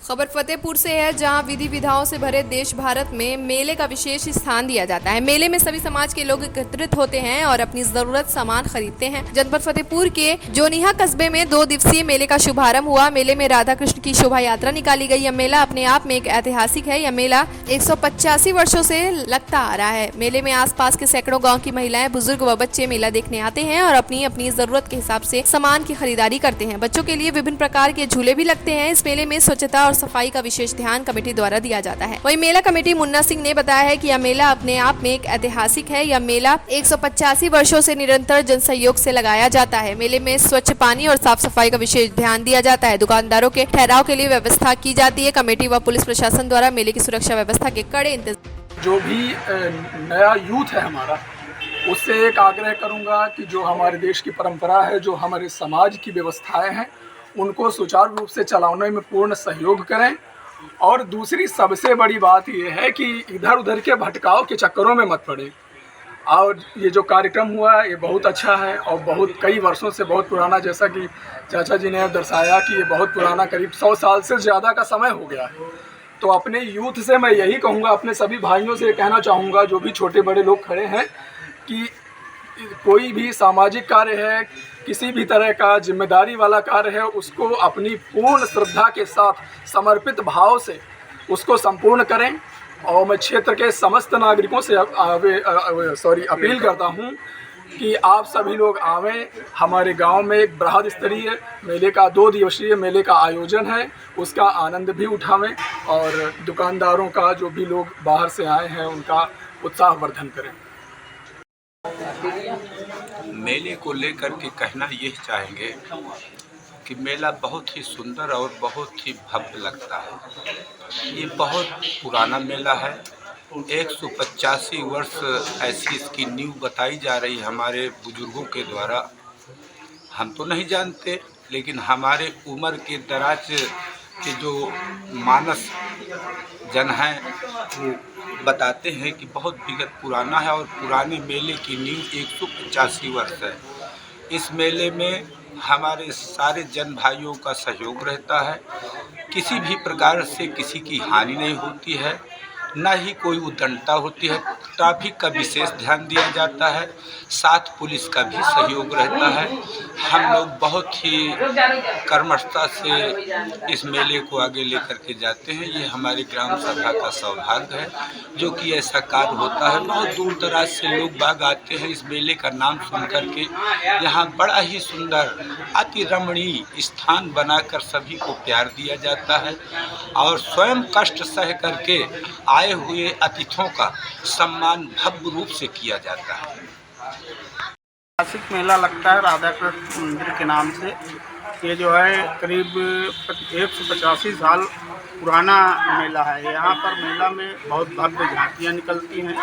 खबर फतेहपुर से है, जहां विधि विधाओं से भरे देश भारत में मेले का विशेष स्थान दिया जाता है। मेले में सभी समाज के लोग एकत्रित होते हैं और अपनी जरूरत सामान खरीदते हैं। जनपद फतेहपुर के जोनिहा कस्बे में 2 दिवसीय मेले का शुभारंभ हुआ। मेले में राधा कृष्ण की शोभा यात्रा निकाली गई। यह मेला अपने आप में एक ऐतिहासिक है। यह मेला 185 वर्षों से लगता आ रहा है। मेले में आसपास के सैकड़ों गाँव की महिलाएं, बुजुर्ग व बच्चे मेला देखने आते हैं और अपनी अपनी जरूरत के हिसाब से सामान की खरीदारी करते हैं। बच्चों के लिए विभिन्न प्रकार के झूले भी लगते हैं। इस मेले में स्वच्छता और सफाई का विशेष ध्यान कमेटी द्वारा दिया जाता है। वहीं मेला कमेटी मुन्ना सिंह ने बताया है कि यह मेला अपने आप में एक ऐतिहासिक है। यह मेला 185 वर्षों से निरंतर जन सहयोग से लगाया जाता है। मेले में स्वच्छ पानी और साफ सफाई का विशेष ध्यान दिया जाता है। दुकानदारों के ठहराव के लिए व्यवस्था की जाती है। कमेटी व पुलिस प्रशासन द्वारा मेले की सुरक्षा व्यवस्था के कड़े इंतजाम। जो भी नया यूथ है हमारा, उससे एक आग्रह करूंगा कि जो हमारे देश की परंपरा है, जो हमारे समाज की व्यवस्थाएं हैं, उनको सुचारू रूप से चलाने में पूर्ण सहयोग करें। और दूसरी सबसे बड़ी बात यह है कि इधर उधर के भटकाव के चक्करों में मत पड़े। और ये जो कार्यक्रम हुआ है ये बहुत अच्छा है और बहुत कई वर्षों से बहुत पुराना, जैसा कि चाचा जी ने दर्शाया कि ये बहुत पुराना, करीब 100 साल से ज़्यादा का समय हो गया है। तो अपने यूथ से मैं यही कहूँगा, अपने सभी भाइयों से कहना चाहूँगा, जो भी छोटे बड़े लोग खड़े हैं, कि कोई भी सामाजिक कार्य है, किसी भी तरह का जिम्मेदारी वाला कार्य है, उसको अपनी पूर्ण श्रद्धा के साथ समर्पित भाव से उसको संपूर्ण करें। और मैं क्षेत्र के समस्त नागरिकों से अपील करता हूं कि आप सभी लोग आवें। हमारे गांव में एक बृहद स्तरीय मेले का 2 दिवसीय मेले का आयोजन है, उसका आनंद भी उठावें और दुकानदारों का, जो भी लोग बाहर से आए हैं, उनका उत्साहवर्धन करें। मेले को लेकर के कहना ये चाहेंगे कि मेला बहुत ही सुंदर और बहुत ही भव्य लगता है। ये बहुत पुराना मेला है। 185 वर्ष ऐसी इसकी नींव बताई जा रही है हमारे बुजुर्गों के द्वारा। हम तो नहीं जानते, लेकिन हमारे उम्र के दराज के जो मानस जन हैं वो बताते हैं कि बहुत विगत पुराना है और पुराने मेले की नींव 185 वर्ष है। इस मेले में हमारे सारे जन भाइयों का सहयोग रहता है। किसी भी प्रकार से किसी की हानि नहीं होती है, ना ही कोई उद्दंडता होती है। ट्रैफिक का विशेष ध्यान दिया जाता है, साथ पुलिस का भी सहयोग रहता है। हम लोग बहुत ही कर्मठता से इस मेले को आगे लेकर के जाते हैं। ये हमारे ग्राम सभा का सौभाग्य है जो कि ऐसा कार्य होता है। बहुत दूर दराज से लोग बाग आते हैं इस मेले का नाम सुन करके। यहाँ बड़ा ही सुंदर अति रमणीय स्थान बनाकर सभी को प्यार दिया जाता है और स्वयं कष्ट सह करके आए हुए अतिथियों का सम्मान भव्य रूप से किया जाता है। ऐतिहासिक मेला लगता है राधा कृष्ण मंदिर के नाम से। ये जो है करीब 185 साल पुराना मेला है। यहाँ पर मेला में बहुत भव्य झांकियाँ निकलती हैं।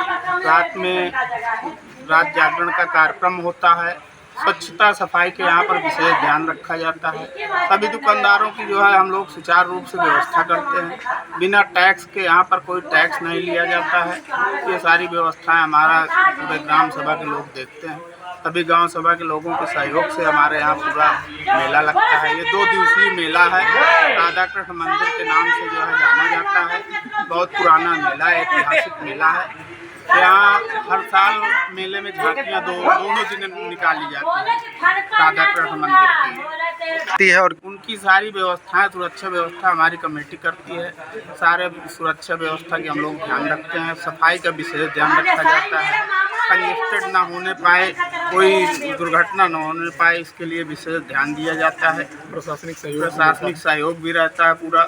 रात जागरण का कार्यक्रम होता है। स्वच्छता सफाई के यहाँ पर विशेष ध्यान रखा जाता है। सभी दुकानदारों की जो है हम लोग सुचारू रूप से व्यवस्था करते हैं। बिना टैक्स के यहाँ पर कोई टैक्स नहीं लिया जाता है। ये सारी व्यवस्थाएं हमारा पूरे ग्राम सभा के लोग देखते हैं। सभी गांव सभा के लोगों के सहयोग से हमारे यहाँ पूरा मेला लगता है। ये 2 दिवसीय मेला है। राधा कृष्ण मंदिर के नाम से जो है जाना जाता है। बहुत पुराना मेला है, ऐतिहासिक मेला है। यहाँ हर साल मेले में झांकियाँ दोनों दिन निकाली जाती है राधा कृष्ण मंदिर की है। और उनकी सारी व्यवस्थाएं, सुरक्षा व्यवस्था हमारी कमेटी करती है। सारे सुरक्षा व्यवस्था की हम लोग ध्यान रखते हैं। सफाई का विशेष ध्यान रखा जाता है। कंजेस्टेड ना होने पाए, कोई दुर्घटना न होने पाए, इसके लिए विशेष ध्यान दिया जाता है। प्रशासनिक सहयोग भी रहता है। पूरा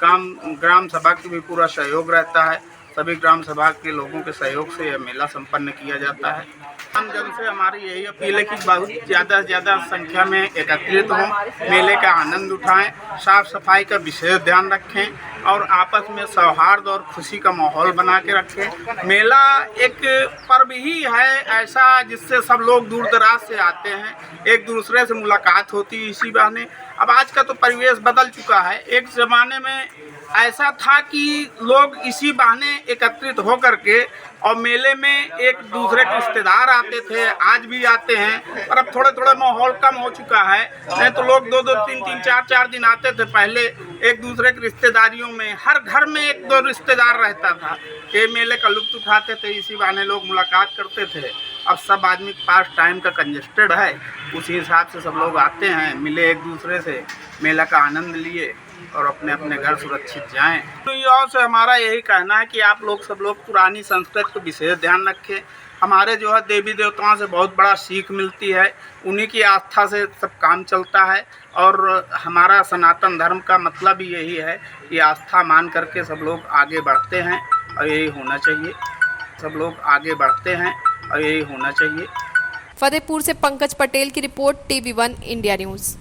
ग्राम सभा की भी पूरा सहयोग रहता है। सभी ग्राम सभा के लोगों के सहयोग से यह मेला संपन्न किया जाता है। आम जन से हमारी यही अपील है कि बहुत ज़्यादा से ज़्यादा संख्या में एकत्रित हों, मेले का आनंद उठाएं, साफ सफाई का विशेष ध्यान रखें और आपस में सौहार्द और खुशी का माहौल बना के रखें। मेला एक पर्व ही है ऐसा जिससे सब लोग दूर दराज से आते हैं, एक दूसरे से मुलाकात होती है इसी बहाने। अब आज का तो परिवेश बदल चुका है। एक ज़माने में ऐसा था कि लोग इसी बहाने एकत्रित होकर के और मेले में एक दूसरे के रिश्तेदार आते थे, आज भी आते हैं, पर अब थोड़े थोड़े माहौल कम हो चुका है। नहीं तो लोग 2-2, 3-3, 4-4 दिन आते थे पहले एक दूसरे की रिश्तेदारियों में। हर घर में 1-2 रिश्तेदार रहता था। ये मेले का लुत्फ़ उठाते थे, इसी बहाने लोग मुलाकात करते थे। अब सब आदमी के पास टाइम का कंजेस्टेड है, उसी हिसाब से सब लोग आते हैं, मिले एक दूसरे से, मेला का आनंद लिए और अपने अपने घर सुरक्षित जाएं। तो युवाओं से हमारा यही कहना है कि आप लोग सब लोग पुरानी संस्कृति को विशेष ध्यान रखें। हमारे जो है देवी देवताओं से बहुत बड़ा सीख मिलती है, उन्हीं की आस्था से सब काम चलता है। और हमारा सनातन धर्म का मतलब ही यही है कि आस्था मान करके सब लोग आगे बढ़ते हैं और यही होना चाहिए। सब लोग आगे बढ़ते हैं और यही होना चाहिए। फतेहपुर से पंकज पटेल की रिपोर्ट, TV1 इंडिया न्यूज़।